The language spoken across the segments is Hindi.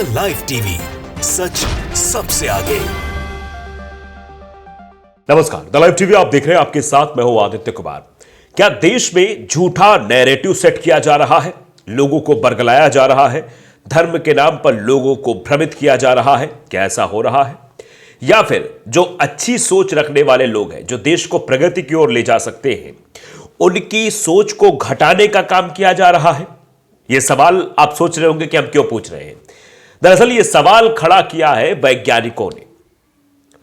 द लाइव टीवी, सच सबसे आगे। नमस्कार, द लाइव टीवी आप देख रहे हैं, आपके साथ मैं हूं आदित्य कुमार। क्या देश में झूठा नैरेटिव सेट किया जा रहा है? लोगों को बरगलाया जा रहा है? धर्म के नाम पर लोगों को भ्रमित किया जा रहा है? क्या ऐसा हो रहा है? या फिर जो अच्छी सोच रखने वाले लोग हैं, जो देश को प्रगति की ओर ले जा सकते हैं, उनकी सोच को घटाने का काम किया जा रहा है? यह सवाल आप सोच रहे होंगे कि हम क्यों पूछ रहे हैं। दरअसल यह सवाल खड़ा किया है वैज्ञानिकों ने।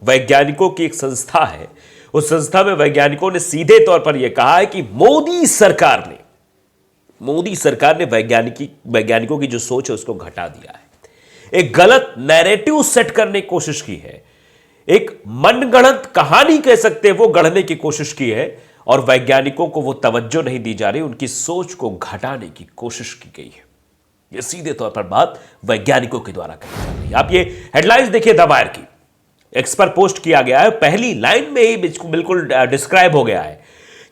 वैज्ञानिकों की एक संस्था है, उस संस्था में वैज्ञानिकों ने सीधे तौर पर यह कहा है कि मोदी सरकार ने वैज्ञानिकों की जो सोच है उसको घटा दिया है। एक गलत नैरेटिव सेट करने की कोशिश की है, एक मनगढ़ंत कहानी कह सकते हैं वो गढ़ने की कोशिश की है, और वैज्ञानिकों को वो तवज्जो नहीं दी जा रही, उनकी सोच को घटाने की कोशिश की गई है। ये सीधे तौर पर बात वैज्ञानिकों के द्वारा कही जा रही है। आप ये हेडलाइंस देखिए द वायर की, एक्स पर पोस्ट किया गया है, पहली लाइन में ही बिल्कुल डिस्क्राइब हो गया है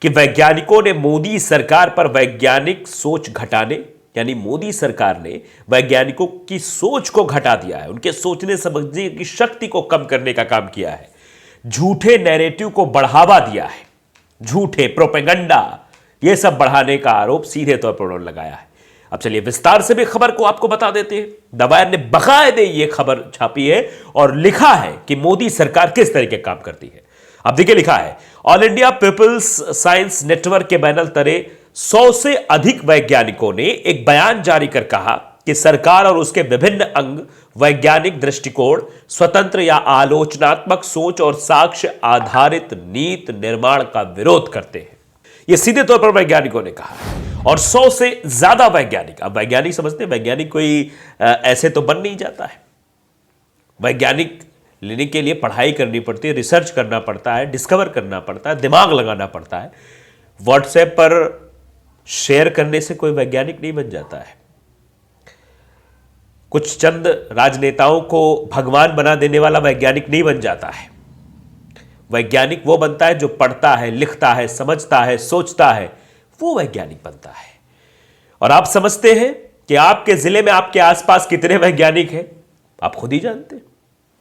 कि वैज्ञानिकों ने मोदी सरकार पर वैज्ञानिक सोच घटाने, यानी मोदी सरकार ने वैज्ञानिकों की सोच को घटा दिया है, उनके सोचने समझने की शक्ति को कम करने का काम किया है, झूठे नैरेटिव को बढ़ावा दिया है, झूठे प्रोपेगेंडा ये सब बढ़ाने का आरोप सीधे तौर पर उन्होंने लगाया है। अब चलिए विस्तार से भी खबर को आपको बता देते हैं। द वायर ने बाकायदे ये खबर छापी है और लिखा है कि मोदी सरकार किस तरीके काम करती है। अब देखिए, लिखा है, all India people's science network के बैनर तले 100 से अधिक वैज्ञानिकों ने एक बयान जारी कर कहा कि सरकार और उसके विभिन्न अंग वैज्ञानिक दृष्टिकोण, स्वतंत्र या आलोचनात्मक सोच और साक्ष्य आधारित नीति निर्माण का विरोध करते हैं। यह सीधे तौर पर वैज्ञानिकों ने कहा है। और 100 से ज्यादा वैज्ञानिक, अब वैज्ञानिक समझते हैं, वैज्ञानिक कोई ऐसे तो बन नहीं जाता है। वैज्ञानिक लेने के लिए पढ़ाई करनी पड़ती है, रिसर्च करना पड़ता है, डिस्कवर करना पड़ता है, दिमाग लगाना पड़ता है। व्हाट्सएप पर शेयर करने से कोई वैज्ञानिक नहीं बन जाता है। कुछ चंद राजनेताओं को भगवान बना देने वाला वैज्ञानिक नहीं बन जाता है। वैज्ञानिक वो बनता है जो पढ़ता है, लिखता है, समझता है, सोचता है, वो वैज्ञानिक बनता है। और आप समझते हैं कि आपके जिले में आपके आसपास कितने वैज्ञानिक हैं? आप खुद ही जानते हैं,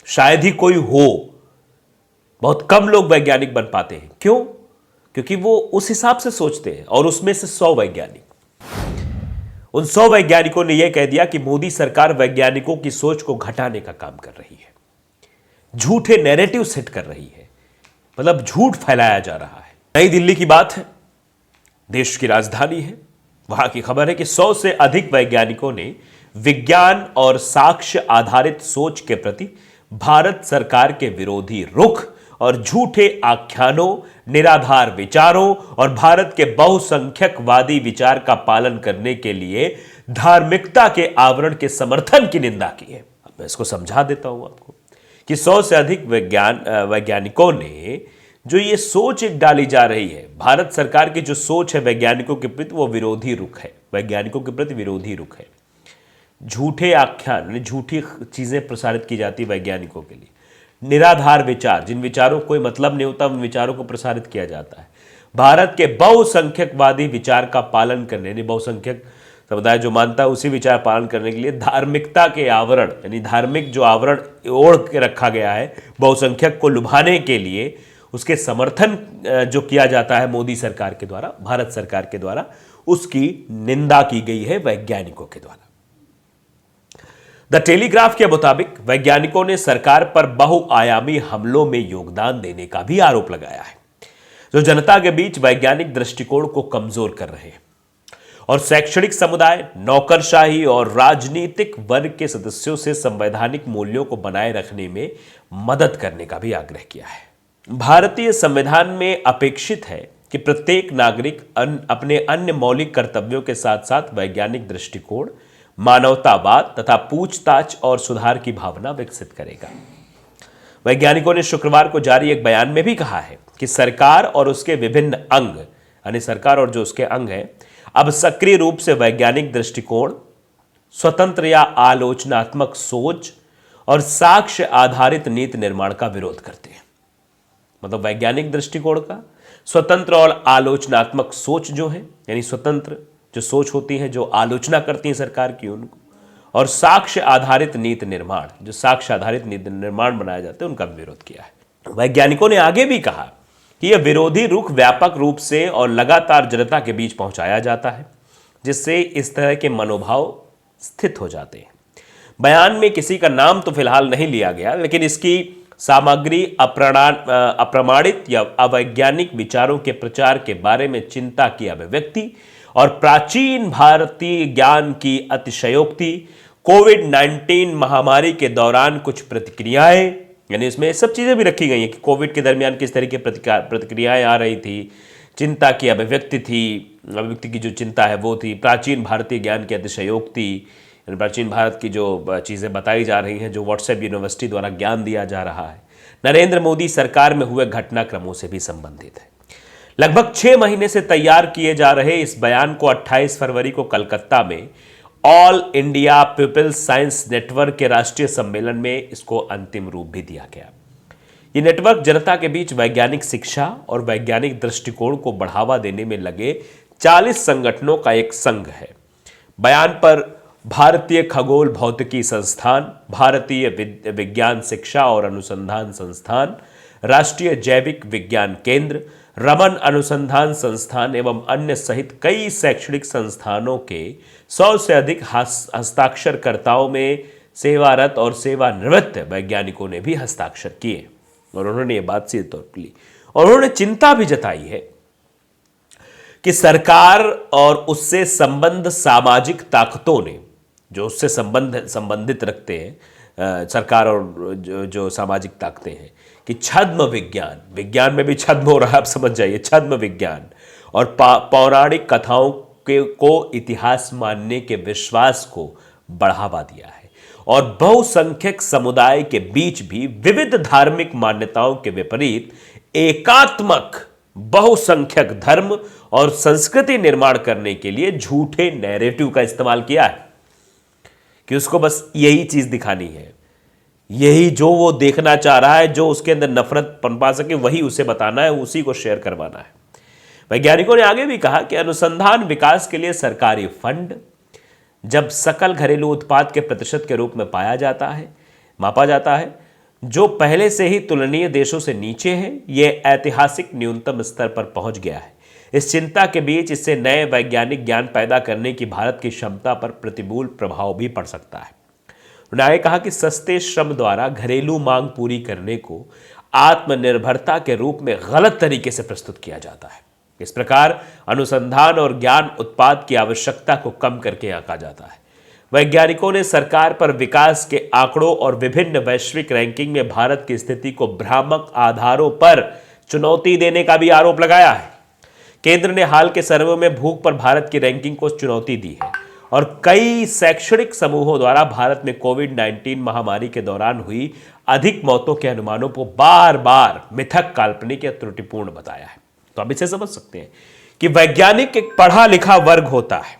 शायद ही कोई हो। बहुत कम लोग वैज्ञानिक बन पाते हैं। क्यों? क्योंकि वो उस हिसाब से सोचते हैं। और उसमें से 100 वैज्ञानिक, उन 100 वैज्ञानिकों ने यह कह दिया कि मोदी सरकार वैज्ञानिकों की सोच को घटाने का काम कर रही है, झूठे नैरेटिव सेट कर रही है, मतलब झूठ फैलाया जा रहा है। नई दिल्ली की बात है, देश की राजधानी है, वहां की खबर है कि 100 से अधिक वैज्ञानिकों ने विज्ञान और साक्ष्य आधारित सोच के प्रति भारत सरकार के विरोधी रुख और झूठे आख्यानों, निराधार विचारों और भारत के बहुसंख्यकवादी विचार का पालन करने के लिए धार्मिकता के आवरण के समर्थन की निंदा की है। अब मैं इसको समझा देता हूं आपको कि 100 से अधिक वैज्ञानिकों ने जो ये सोच एक डाली जा रही है, भारत सरकार की जो सोच है वैज्ञानिकों के प्रति, वो विरोधी रुख है, वैज्ञानिकों के प्रति विरोधी रुख है। झूठे आख्यान, झूठी चीजें प्रसारित की जाती वैज्ञानिकों के लिए, निराधार विचार, जिन विचारों को कोई मतलब नहीं होता, उन विचारों को प्रसारित किया जाता है। भारत के बहुसंख्यकवादी विचार का पालन करने, यानी बहुसंख्यक समुदाय जो मानता है उसी विचार पालन करने के लिए धार्मिकता के आवरण, यानी धार्मिक जो आवरण ओढ़ के रखा गया है बहुसंख्यक को लुभाने के लिए, उसके समर्थन जो किया जाता है मोदी सरकार के द्वारा, भारत सरकार के द्वारा, उसकी निंदा की गई है वैज्ञानिकों के द्वारा। द टेलीग्राफ के मुताबिक वैज्ञानिकों ने सरकार पर बहुआयामी हमलों में योगदान देने का भी आरोप लगाया है, जो जनता के बीच वैज्ञानिक दृष्टिकोण को कमजोर कर रहे हैं और शैक्षणिक समुदाय, नौकरशाही और राजनीतिक वर्ग के सदस्यों से संवैधानिक मूल्यों को बनाए रखने में मदद करने का भी आग्रह किया है। भारतीय संविधान में अपेक्षित है कि प्रत्येक नागरिक अपने अन्य मौलिक कर्तव्यों के साथ साथ वैज्ञानिक दृष्टिकोण, मानवतावाद तथा पूछताछ और सुधार की भावना विकसित करेगा। वैज्ञानिकों ने शुक्रवार को जारी एक बयान में भी कहा है कि सरकार और उसके विभिन्न अंग, यानी सरकार और जो उसके अंग हैं, अब सक्रिय रूप से वैज्ञानिक दृष्टिकोण, स्वतंत्र या आलोचनात्मक सोच और साक्ष्य आधारित नीति निर्माण का विरोध करते हैं। मतलब वैज्ञानिक दृष्टिकोण का, स्वतंत्र और आलोचनात्मक सोच जो है, यानी स्वतंत्र जो सोच होती है, जो आलोचना करती है सरकार की, उनको, और साक्ष्य आधारित नीति निर्माण, जो साक्ष्य आधारित नीति निर्माण बनाए जाते हैं, उनका विरोध किया है। वैज्ञानिकों ने आगे भी कहा कि यह विरोधी रुख व्यापक रूप से और लगातार जनता के बीच पहुंचाया जाता है, जिससे इस तरह के मनोभाव स्थित हो जाते हैं। बयान में किसी का नाम तो फिलहाल नहीं लिया गया, लेकिन इसकी सामग्री अप्रमाणित या अवैज्ञानिक विचारों के प्रचार के बारे में चिंता की अभिव्यक्ति और प्राचीन भारतीय ज्ञान की अतिशयोक्ति, कोविड-19 महामारी के दौरान कुछ प्रतिक्रियाएं, यानी इसमें सब चीजें भी रखी गई हैं कि कोविड के दरमियान किस तरह की प्रतिक्रियाएं आ रही थी, चिंता की अभिव्यक्ति थी, अभिव्यक्ति की जो चिंता है वो थी, प्राचीन भारतीय ज्ञान की अतिशयोक्ति, प्राचीन भारत की जो चीज़ें बताई जा रही हैं, जो व्हाट्सएप यूनिवर्सिटी द्वारा ज्ञान दिया जा रहा है, नरेंद्र मोदी सरकार में हुए घटनाक्रमों से भी संबंधित है। लगभग 6 महीने से तैयार किए जा रहे इस बयान को 28 फरवरी को कलकत्ता में all India people's science network के राष्ट्रीय सम्मेलन में इसको अंतिम रूप भी दिया गया। ये नेटवर्क जनता के बीच वैज्ञानिक शिक्षा और वैज्ञानिक दृष्टिकोण को बढ़ावा देने में लगे 40 संगठनों का एक संघ है। बयान पर भारतीय खगोल भौतिकी संस्थान, भारतीय विज्ञान शिक्षा और अनुसंधान संस्थान, राष्ट्रीय जैविक विज्ञान केंद्र, रमन अनुसंधान संस्थान एवं अन्य सहित कई शैक्षणिक संस्थानों के 100 से अधिक हस्ताक्षरकर्ताओं में सेवारत और सेवानिवृत्त वैज्ञानिकों ने भी हस्ताक्षर किए और उन्होंने ये बात सीधे तौर पर ली और उन्होंने चिंता भी जताई है कि सरकार और उससे संबद्ध सामाजिक ताकतों ने, जो उससे संबंधित रखते हैं सरकार और जो सामाजिक ताकतें हैं, कि छद्म विज्ञान में भी छद्म हो रहा है, आप समझ जाइए, छद्म विज्ञान और पौराणिक कथाओं को इतिहास मानने के विश्वास को बढ़ावा दिया है और बहुसंख्यक समुदाय के बीच भी विविध धार्मिक मान्यताओं के विपरीत एकात्मक बहुसंख्यक धर्म और संस्कृति निर्माण करने के लिए झूठे नैरेटिव का इस्तेमाल किया है कि उसको बस यही चीज दिखानी है, यही जो वो देखना चाह रहा है, जो उसके अंदर नफरत पनपा सके वही उसे बताना है, उसी को शेयर करवाना है। वैज्ञानिकों ने आगे भी कहा कि अनुसंधान विकास के लिए सरकारी फंड जब सकल घरेलू उत्पाद के प्रतिशत के रूप में मापा जाता है, जो पहले से ही तुलनीय देशों से नीचे है, यह ऐतिहासिक न्यूनतम स्तर पर पहुंच गया है। इस चिंता के बीच इससे नए वैज्ञानिक ज्ञान पैदा करने की भारत की क्षमता पर प्रतिकूल प्रभाव भी पड़ सकता है। उन्होंने कहा कि सस्ते श्रम द्वारा घरेलू मांग पूरी करने को आत्मनिर्भरता के रूप में गलत तरीके से प्रस्तुत किया जाता है। इस प्रकार अनुसंधान और ज्ञान उत्पाद की आवश्यकता को कम करके आंका जाता है। वैज्ञानिकों ने सरकार पर विकास के आंकड़ों और विभिन्न वैश्विक रैंकिंग में भारत की स्थिति को भ्रामक आधारों पर चुनौती देने का भी आरोप लगाया है। केंद्र ने हाल के सर्वे में भूख पर भारत की रैंकिंग को चुनौती दी है और कई शैक्षणिक समूहों द्वारा भारत में कोविड-19 महामारी के दौरान हुई अधिक मौतों के अनुमानों को बार बार मिथक, काल्पनिक या त्रुटिपूर्ण बताया है। तो आप इसे समझ सकते हैं कि वैज्ञानिक एक पढ़ा लिखा वर्ग होता है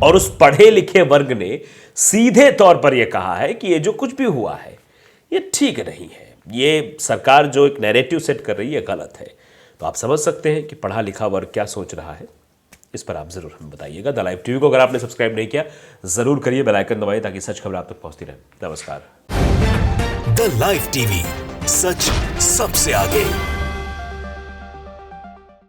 और उस पढ़े लिखे वर्ग ने सीधे तौर पर यह कहा है कि ये जो कुछ भी हुआ है ये ठीक नहीं है, ये सरकार जो एक नैरेटिव सेट कर रही है गलत है। तो आप समझ सकते हैं कि पढ़ा लिखा वर्ग क्या सोच रहा है। इस पर आप जरूर हमें बताइएगा। द लाइव टीवी को अगर आपने सब्सक्राइब नहीं किया जरूर करिए, बेल आइकन दबाइए ताकि सच खबर आप तक पहुंचती रहे। नमस्कार। द लाइव टीवी, सच सबसे आगे।